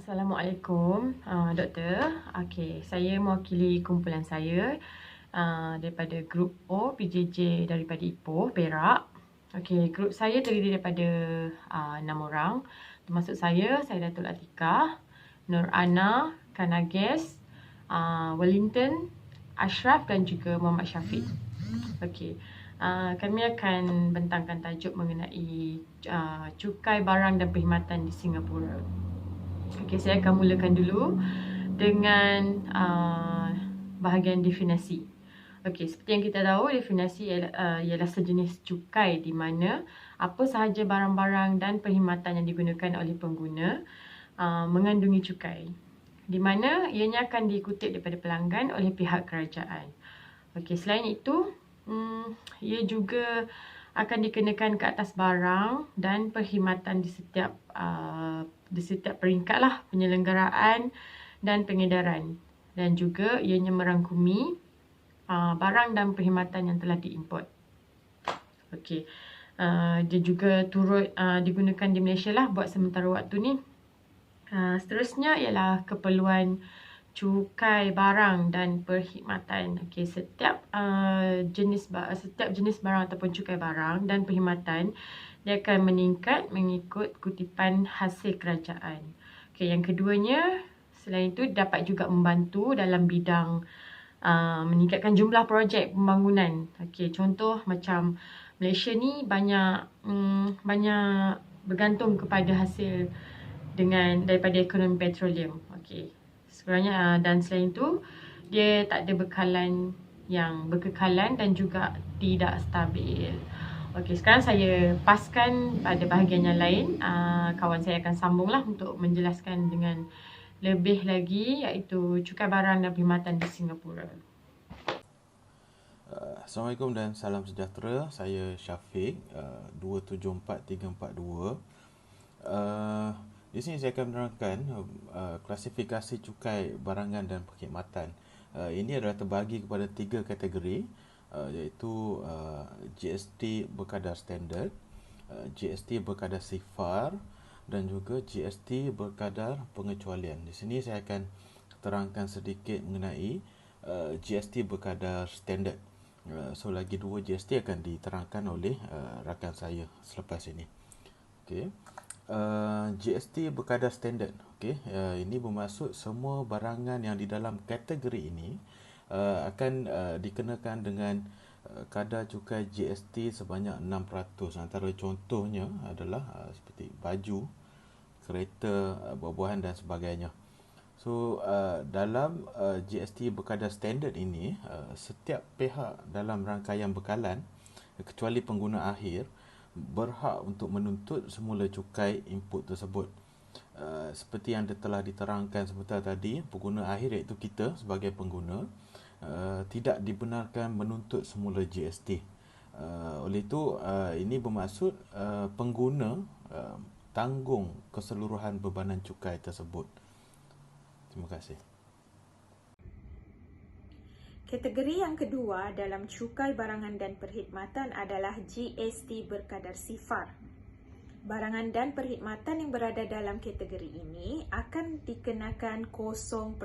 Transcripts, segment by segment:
Assalamualaikum, Doktor. Okey, saya mewakili kumpulan saya daripada grup O PJJ daripada Ipoh, Perak. Okey, grup saya terdiri daripada 6 orang. Termasuk saya Datuk Atikah, Nur Ana, Kanages, Wellington, Ashraf dan juga Muhammad Syafiq. Okey. Kami akan bentangkan tajuk mengenai cukai barang dan perkhidmatan di Singapura. Okey, saya akan mulakan dulu dengan bahagian definisi. Okey, seperti yang kita tahu, definisi ialah sejenis cukai di mana apa sahaja barang-barang dan perkhidmatan yang digunakan oleh pengguna mengandungi cukai, di mana ianya akan dikutip daripada pelanggan oleh pihak kerajaan. Okey, selain itu, ia juga akan dikenakan ke atas barang dan perkhidmatan di setiap peringkat lah penyelenggaraan dan pengedaran, dan juga ianya merangkumi barang dan perkhidmatan yang telah diimport. Okey, dia juga turut digunakan di Malaysia lah buat sementara waktu ni. Seterusnya ialah keperluan cukai barang dan perkhidmatan. Okey, setiap jenis barang ataupun cukai barang dan perkhidmatan dia akan meningkat mengikut kutipan hasil kerajaan. Okey, yang keduanya, selain itu dapat juga membantu dalam bidang meningkatkan jumlah projek pembangunan. Okey, contoh macam Malaysia ni banyak bergantung kepada hasil daripada ekonomi petroleum. Okey. Sekurangnya dan selain itu dia tak ada bekalan yang berkekalan dan juga tidak stabil. Okey, sekarang saya paskan pada bahagian yang lain. Kawan saya akan sambunglah untuk menjelaskan dengan lebih lagi, iaitu cukai barang dan perkhidmatan di Singapura. Assalamualaikum dan salam sejahtera. Saya Syafiq, 274342. Di sini saya akan menerangkan klasifikasi cukai barangan dan perkhidmatan. Ini adalah terbagi kepada 3 kategori, iaitu GST berkadar standard, GST berkadar sifar dan juga GST berkadar pengecualian. Di sini saya akan terangkan sedikit mengenai GST berkadar standard. So lagi 2 GST akan diterangkan oleh rakan saya selepas ini. Okey. GST berkadar standard. Okey, ini bermaksud semua barangan yang di dalam kategori ini akan dikenakan dengan kadar cukai GST sebanyak 6%. Antara contohnya adalah seperti baju, kereta, buah-buahan dan sebagainya. So dalam GST berkadar standard ini, setiap pihak dalam rangkaian bekalan kecuali pengguna akhir berhak untuk menuntut semula cukai input tersebut. Seperti yang telah diterangkan sebentar tadi, pengguna akhir iaitu kita sebagai pengguna tidak dibenarkan menuntut semula GST. Oleh itu, ini bermaksud pengguna tanggung keseluruhan bebanan cukai tersebut. Terima kasih. Kategori yang kedua dalam cukai barangan dan perkhidmatan adalah GST berkadar sifar. Barangan dan perkhidmatan yang berada dalam kategori ini akan dikenakan 0%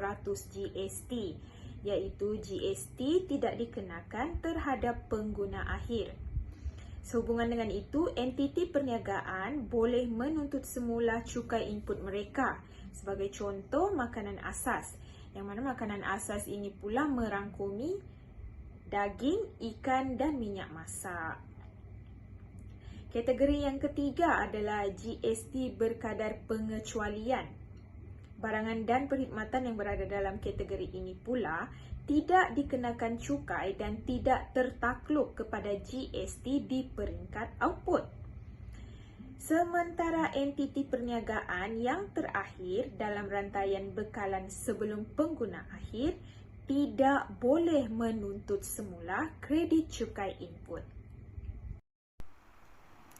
GST, iaitu GST tidak dikenakan terhadap pengguna akhir. Sehubungan dengan itu, entiti perniagaan boleh menuntut semula cukai input mereka. Sebagai contoh, makanan asas, yang mana makanan asas ini pula merangkumi daging, ikan dan minyak masak. Kategori yang ketiga adalah GST berkadar pengecualian. Barangan dan perkhidmatan yang berada dalam kategori ini pula tidak dikenakan cukai dan tidak tertakluk kepada GST di peringkat output. Sementara entiti perniagaan yang terakhir dalam rantaian bekalan sebelum pengguna akhir tidak boleh menuntut semula kredit cukai input.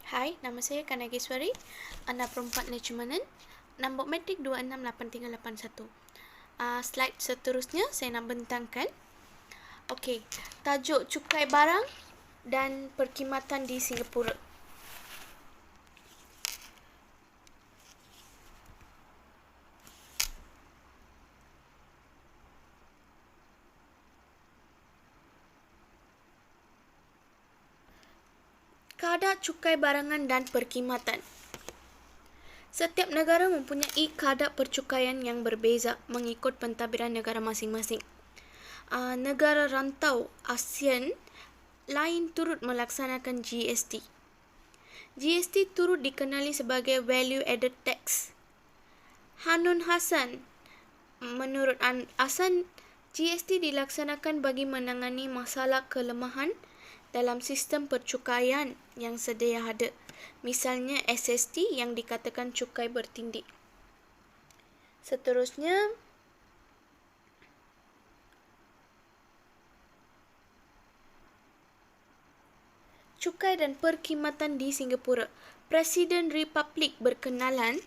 Hai, nama saya Kanageswari, anak perempuan Lecumanan, nombor metrik 268381. Slide seterusnya saya nak bentangkan. Okey, tajuk cukai barang dan perkhidmatan di Singapura. Kadar cukai barangan dan perkhidmatan. Setiap negara mempunyai kadar percukaian yang berbeza mengikut pentadbiran negara masing-masing. Negara rantau ASEAN lain turut melaksanakan GST. GST turut dikenali sebagai Value Added Tax. Hanun Hassan, menurut Hassan, GST dilaksanakan bagi menangani masalah kelemahan dalam sistem percukaian yang sedia ada, misalnya SST yang dikatakan cukai bertindik. Seterusnya, cukai dan perkhidmatan di Singapura. Presiden Republik berkenalan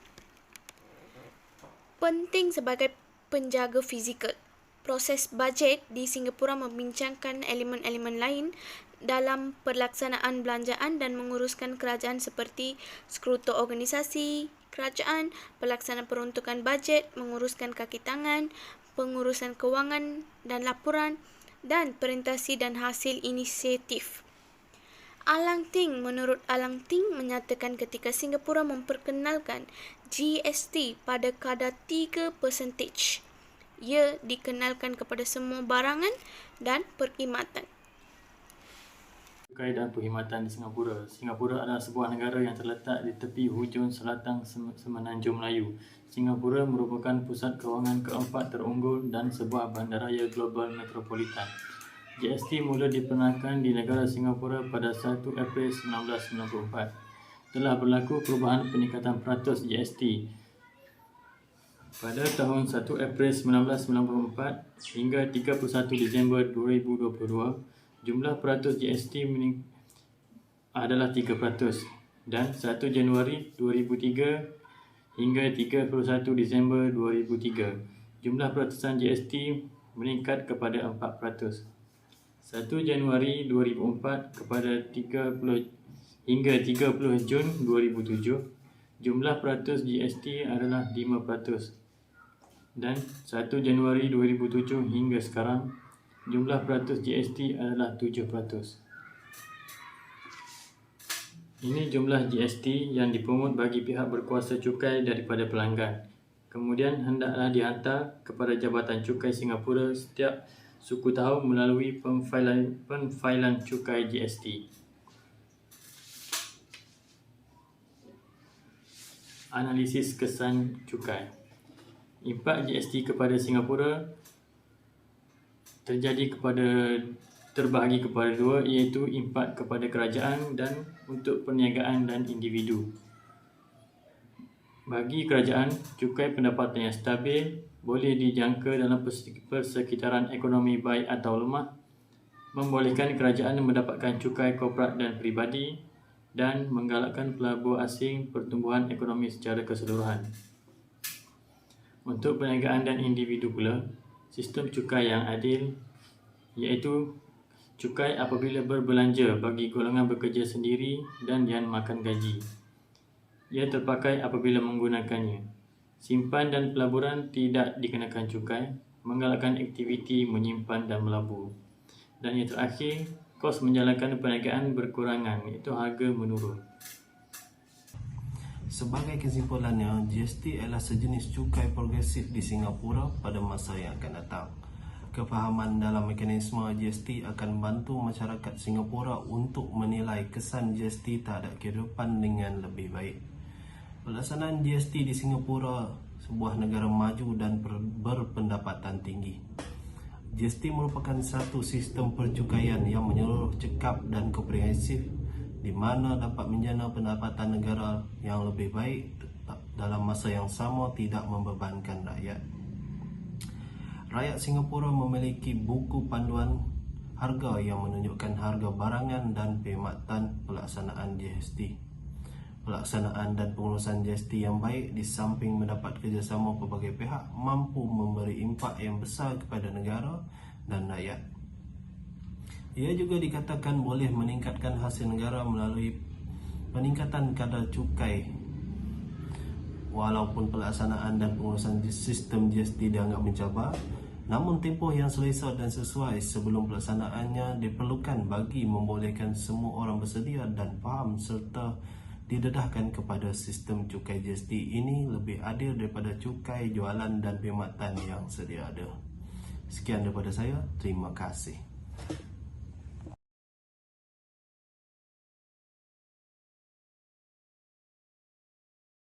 penting sebagai penjaga fizikal. Proses bajet di Singapura membincangkan elemen-elemen lain dalam pelaksanaan belanjaan dan menguruskan kerajaan seperti sekutu organisasi kerajaan, pelaksanaan peruntukan bajet, menguruskan kaki tangan, pengurusan kewangan dan laporan, dan presentasi dan hasil inisiatif. Menurut Alang Ting menyatakan ketika Singapura memperkenalkan GST pada kadar 3%, ia dikenalkan kepada semua barangan dan perkhidmatan. Cukai dan perkhidmatan di Singapura. Singapura adalah sebuah negara yang terletak di tepi hujung selatan Semenanjung Melayu. Singapura merupakan pusat kewangan keempat terunggul dan sebuah bandaraya global metropolitan. GST mula diperkenalkan di negara Singapura pada 1 April 1994. Telah berlaku perubahan peningkatan peratus GST pada tahun 1 April 1994 hingga 31 Disember 2022. Jumlah peratus GST adalah 3% dan 1 Januari 2003 hingga 31 Disember 2003 jumlah peratusan GST meningkat kepada 4%. 1 Januari 2004 kepada 30 hingga 30 Jun 2007 jumlah peratus GST adalah 5% dan 1 Januari 2007 hingga sekarang jumlah peratus GST adalah 7%. Ini jumlah GST yang dipungut bagi pihak berkuasa cukai daripada pelanggan. Kemudian hendaklah dihantar kepada Jabatan Cukai Singapura setiap suku tahun melalui penfailan cukai GST. Analisis kesan cukai. Impak GST kepada Singapura terbahagi kepada dua, iaitu impak kepada kerajaan dan untuk perniagaan dan individu. Bagi kerajaan, cukai pendapatan yang stabil boleh dijangka dalam persekitaran ekonomi baik atau lemah, membolehkan kerajaan mendapatkan cukai korporat dan peribadi dan menggalakkan pelabur asing pertumbuhan ekonomi secara keseluruhan. Untuk perniagaan dan individu pula, sistem cukai yang adil iaitu cukai apabila berbelanja bagi golongan bekerja sendiri dan yang makan gaji. Ia terpakai apabila menggunakannya. Simpan dan pelaburan tidak dikenakan cukai, menggalakkan aktiviti menyimpan dan melabur. Dan yang terakhir, kos menjalankan perniagaan berkurangan iaitu harga menurun. Sebagai kesimpulannya, GST adalah sejenis cukai progresif di Singapura pada masa yang akan datang. Kefahaman dalam mekanisme GST akan membantu masyarakat Singapura untuk menilai kesan GST terhadap kehidupan dengan lebih baik. Pelaksanaan GST di Singapura, sebuah negara maju dan berpendapatan tinggi. GST merupakan satu sistem percukaian yang menyeluruh, cekap dan komprehensif di mana dapat menjana pendapatan negara yang lebih baik dalam masa yang sama, tidak membebankan rakyat. Rakyat Singapura memiliki buku panduan harga yang menunjukkan harga barangan dan perkhidmatan pelaksanaan GST. Pelaksanaan dan pengurusan GST yang baik di samping mendapat kerjasama pelbagai pihak mampu memberi impak yang besar kepada negara dan rakyat. Ia juga dikatakan boleh meningkatkan hasil negara melalui peningkatan kadar cukai. Walaupun pelaksanaan dan pengurusan sistem GST dianggap mencabar, Namun tempoh yang selesa dan sesuai sebelum pelaksanaannya diperlukan bagi membolehkan semua orang bersedia dan faham serta didedahkan kepada sistem cukai GST ini lebih adil daripada cukai jualan dan perkhidmatan yang sedia ada. Sekian daripada saya, terima kasih.